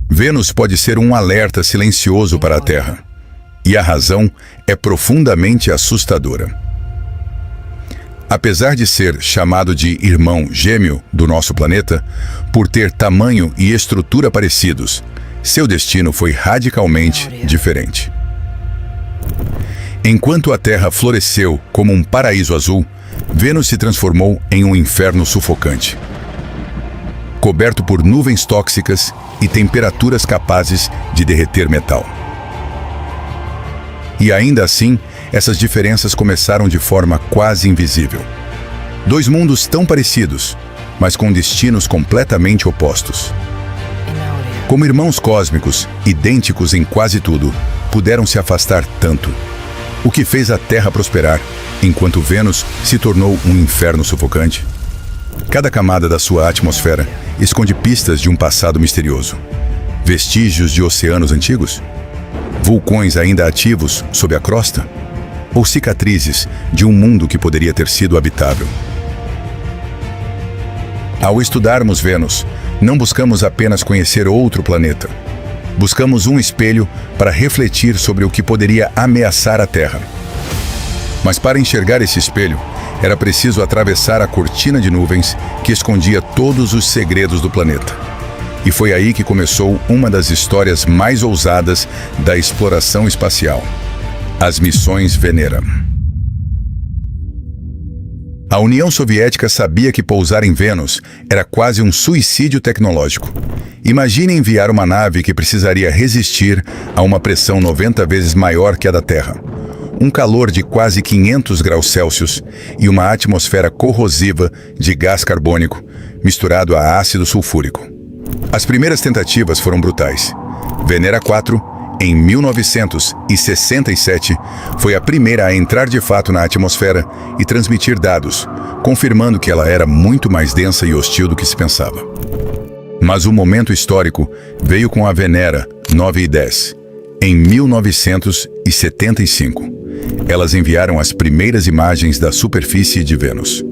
Vênus pode ser um alerta silencioso para a Terra. E a razão é profundamente assustadora. Apesar de ser chamado de irmão gêmeo do nosso planeta, por ter tamanho e estrutura parecidos, seu destino foi radicalmente diferente. Enquanto a Terra floresceu como um paraíso azul, Vênus se transformou em um inferno sufocante. Coberto por nuvens tóxicas e temperaturas capazes de derreter metal. E ainda assim, essas diferenças começaram de forma quase invisível. Dois mundos tão parecidos, mas com destinos completamente opostos. Como irmãos cósmicos, idênticos em quase tudo, puderam se afastar tanto. O que fez a Terra prosperar, enquanto Vênus se tornou um inferno sufocante. Cada camada da sua atmosfera esconde pistas de um passado misterioso. Vestígios de oceanos antigos? Vulcões ainda ativos sob a crosta? Ou cicatrizes de um mundo que poderia ter sido habitável? Ao estudarmos Vênus, não buscamos apenas conhecer outro planeta. Buscamos um espelho para refletir sobre o que poderia ameaçar a Terra. Mas para enxergar esse espelho, era preciso atravessar a cortina de nuvens que escondia todos os segredos do planeta. E foi aí que começou uma das histórias mais ousadas da exploração espacial: as missões Venera. A União Soviética sabia que pousar em Vênus era quase um suicídio tecnológico. Imagine enviar uma nave que precisaria resistir a uma pressão 90 vezes maior que a da Terra, um calor de quase 500 graus Celsius e uma atmosfera corrosiva de gás carbônico misturado a ácido sulfúrico. As primeiras tentativas foram brutais. Venera 4, em 1967, foi a primeira a entrar de fato na atmosfera e transmitir dados, confirmando que ela era muito mais densa e hostil do que se pensava. Mas o momento histórico veio com a Venera 9 e 10, em 1975. Elas enviaram as primeiras imagens da superfície de Vênus.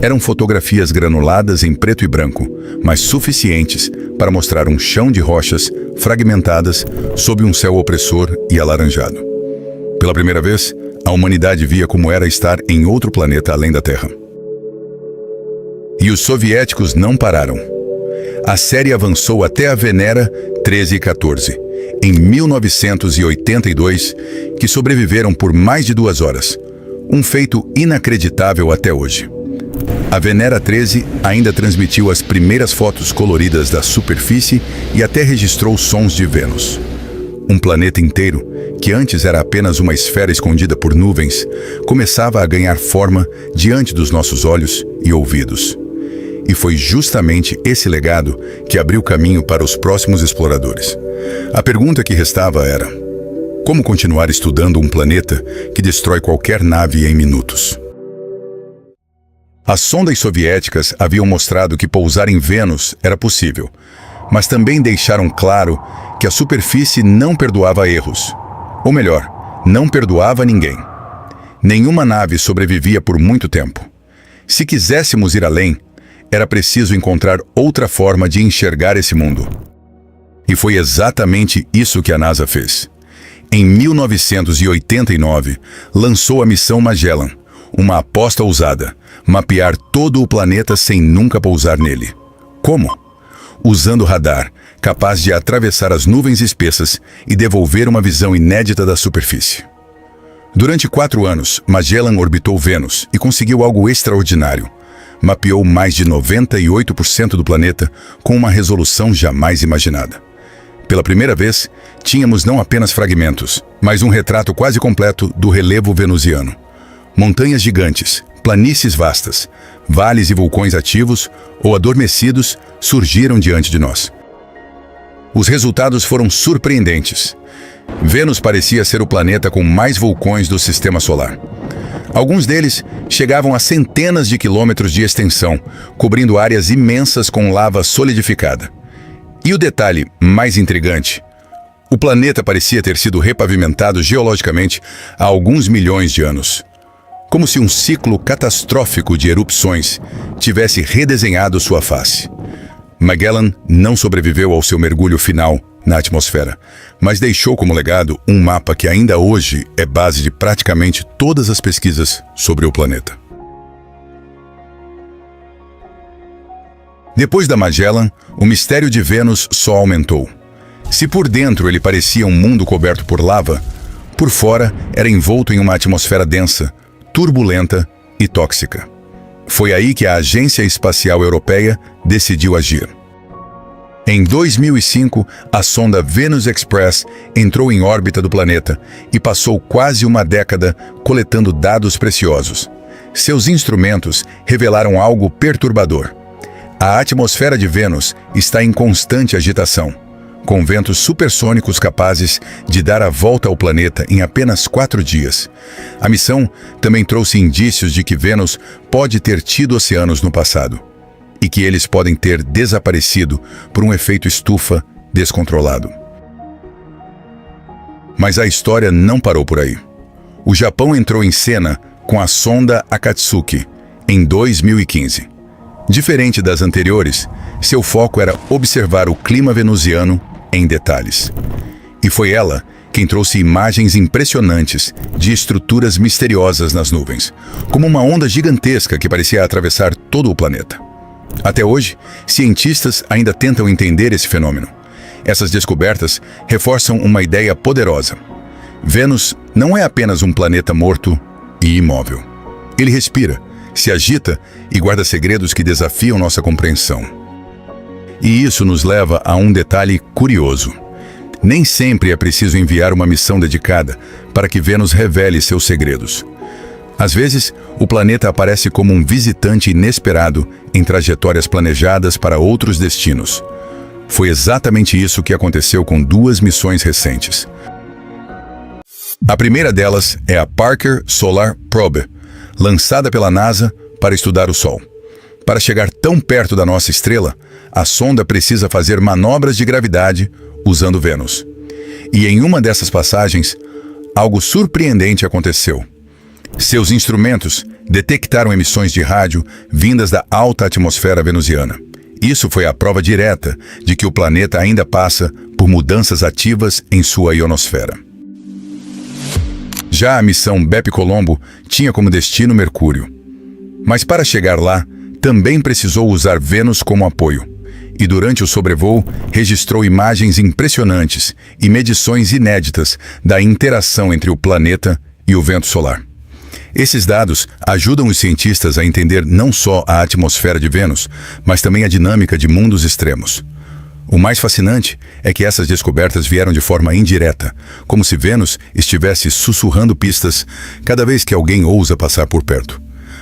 Eram fotografias granuladas em preto e branco, mas suficientes para mostrar um chão de rochas fragmentadas sob um céu opressor e alaranjado. Pela primeira vez, a humanidade via como era estar em outro planeta além da Terra. E os soviéticos não pararam. A série avançou até a Venera 13 e 14, em 1982, que sobreviveram por mais de 2 horas. Um feito inacreditável até hoje. A Venera 13 ainda transmitiu as primeiras fotos coloridas da superfície e até registrou sons de Vênus. Um planeta inteiro, que antes era apenas uma esfera escondida por nuvens, começava a ganhar forma diante dos nossos olhos e ouvidos. E foi justamente esse legado que abriu caminho para os próximos exploradores. A pergunta que restava era: como continuar estudando um planeta que destrói qualquer nave em minutos? As sondas soviéticas haviam mostrado que pousar em Vênus era possível, mas também deixaram claro que a superfície não perdoava erros. Ou melhor, não perdoava ninguém. Nenhuma nave sobrevivia por muito tempo. Se quiséssemos ir além, era preciso encontrar outra forma de enxergar esse mundo. E foi exatamente isso que a NASA fez. Em 1989, lançou a missão Magellan, uma aposta ousada: mapear todo o planeta sem nunca pousar nele. Como? Usando radar, capaz de atravessar as nuvens espessas e devolver uma visão inédita da superfície. Durante 4 anos, Magellan orbitou Vênus e conseguiu algo extraordinário. Mapeou mais de 98% do planeta com uma resolução jamais imaginada. Pela primeira vez, tínhamos não apenas fragmentos, mas um retrato quase completo do relevo venusiano. Montanhas gigantes, planícies vastas, vales e vulcões ativos ou adormecidos surgiram diante de nós. Os resultados foram surpreendentes. Vênus parecia ser o planeta com mais vulcões do sistema solar. Alguns deles chegavam a centenas de quilômetros de extensão, cobrindo áreas imensas com lava solidificada. E o detalhe mais intrigante: o planeta parecia ter sido repavimentado geologicamente há alguns milhões de anos. Como se um ciclo catastrófico de erupções tivesse redesenhado sua face. Magellan não sobreviveu ao seu mergulho final na atmosfera, mas deixou como legado um mapa que ainda hoje é base de praticamente todas as pesquisas sobre o planeta. Depois da Magellan, o mistério de Vênus só aumentou. Se por dentro ele parecia um mundo coberto por lava, por fora era envolto em uma atmosfera densa, turbulenta e tóxica. Foi aí que a Agência Espacial Europeia decidiu agir. Em 2005, a sonda Venus Express entrou em órbita do planeta e passou quase uma década coletando dados preciosos. Seus instrumentos revelaram algo perturbador. A atmosfera de Vênus está em constante agitação, com ventos supersônicos capazes de dar a volta ao planeta em apenas 4 dias. A missão também trouxe indícios de que Vênus pode ter tido oceanos no passado e que eles podem ter desaparecido por um efeito estufa descontrolado. Mas a história não parou por aí. O Japão entrou em cena com a sonda Akatsuki em 2015. Diferente das anteriores, seu foco era observar o clima venusiano em detalhes. E foi ela quem trouxe imagens impressionantes de estruturas misteriosas nas nuvens, como uma onda gigantesca que parecia atravessar todo o planeta. Até hoje, cientistas ainda tentam entender esse fenômeno. Essas descobertas reforçam uma ideia poderosa. Vênus não é apenas um planeta morto e imóvel. Ele respira, se agita e guarda segredos que desafiam nossa compreensão. E isso nos leva a um detalhe curioso. Nem sempre é preciso enviar uma missão dedicada para que Vênus revele seus segredos. Às vezes, o planeta aparece como um visitante inesperado em trajetórias planejadas para outros destinos. Foi exatamente isso que aconteceu com 2 missões recentes. A primeira delas é a Parker Solar Probe, lançada pela NASA para estudar o Sol. Para chegar tão perto da nossa estrela, a sonda precisa fazer manobras de gravidade usando Vênus. E em uma dessas passagens, algo surpreendente aconteceu. Seus instrumentos detectaram emissões de rádio vindas da alta atmosfera venusiana. Isso foi a prova direta de que o planeta ainda passa por mudanças ativas em sua ionosfera. Já a missão BEPIColombo tinha como destino Mercúrio. Mas para chegar lá, também precisou usar Vênus como apoio. E durante o sobrevoo, registrou imagens impressionantes e medições inéditas da interação entre o planeta e o vento solar. Esses dados ajudam os cientistas a entender não só a atmosfera de Vênus, mas também a dinâmica de mundos extremos. O mais fascinante é que essas descobertas vieram de forma indireta, como se Vênus estivesse sussurrando pistas cada vez que alguém ousa passar por perto.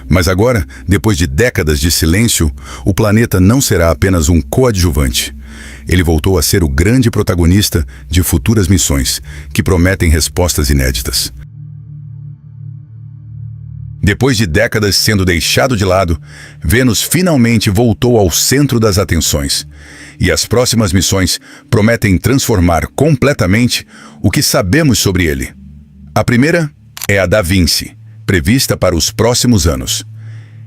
Mas agora, depois de décadas de silêncio, o planeta não será apenas um coadjuvante. Ele voltou a ser o grande protagonista de futuras missões, que prometem respostas inéditas. Depois de décadas sendo deixado de lado, Vênus finalmente voltou ao centro das atenções. E as próximas missões prometem transformar completamente o que sabemos sobre ele. A primeira é a Da Vinci, prevista para os próximos anos.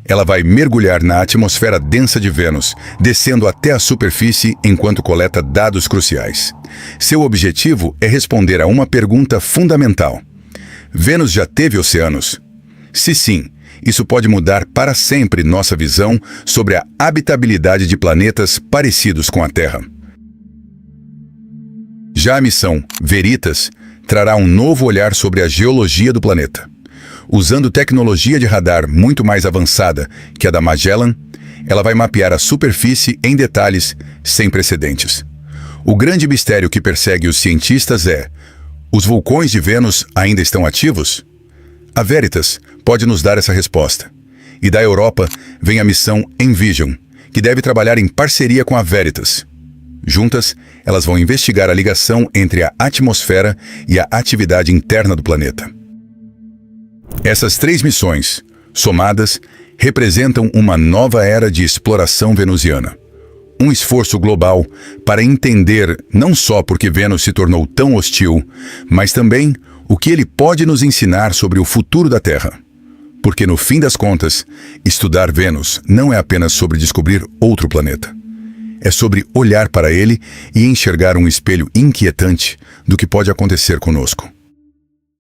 Ela vai mergulhar na atmosfera densa de Vênus, descendo até a superfície enquanto coleta dados cruciais. Seu objetivo é responder a uma pergunta fundamental. Vênus já teve oceanos? Se sim, isso pode mudar para sempre nossa visão sobre a habitabilidade de planetas parecidos com a Terra. Já a missão Veritas trará um novo olhar sobre a geologia do planeta. Usando tecnologia de radar muito mais avançada que a da Magellan, ela vai mapear a superfície em detalhes sem precedentes. O grande mistério que persegue os cientistas é: os vulcões de Vênus ainda estão ativos? A Veritas pode nos dar essa resposta. E da Europa vem a missão Envision, que deve trabalhar em parceria com a Veritas. Juntas, elas vão investigar a ligação entre a atmosfera e a atividade interna do planeta. Essas 3 missões, somadas, representam uma nova era de exploração venusiana. Um esforço global para entender não só por que Vênus se tornou tão hostil, mas também o que ele pode nos ensinar sobre o futuro da Terra. Porque, no fim das contas, estudar Vênus não é apenas sobre descobrir outro planeta. É sobre olhar para ele e enxergar um espelho inquietante do que pode acontecer conosco.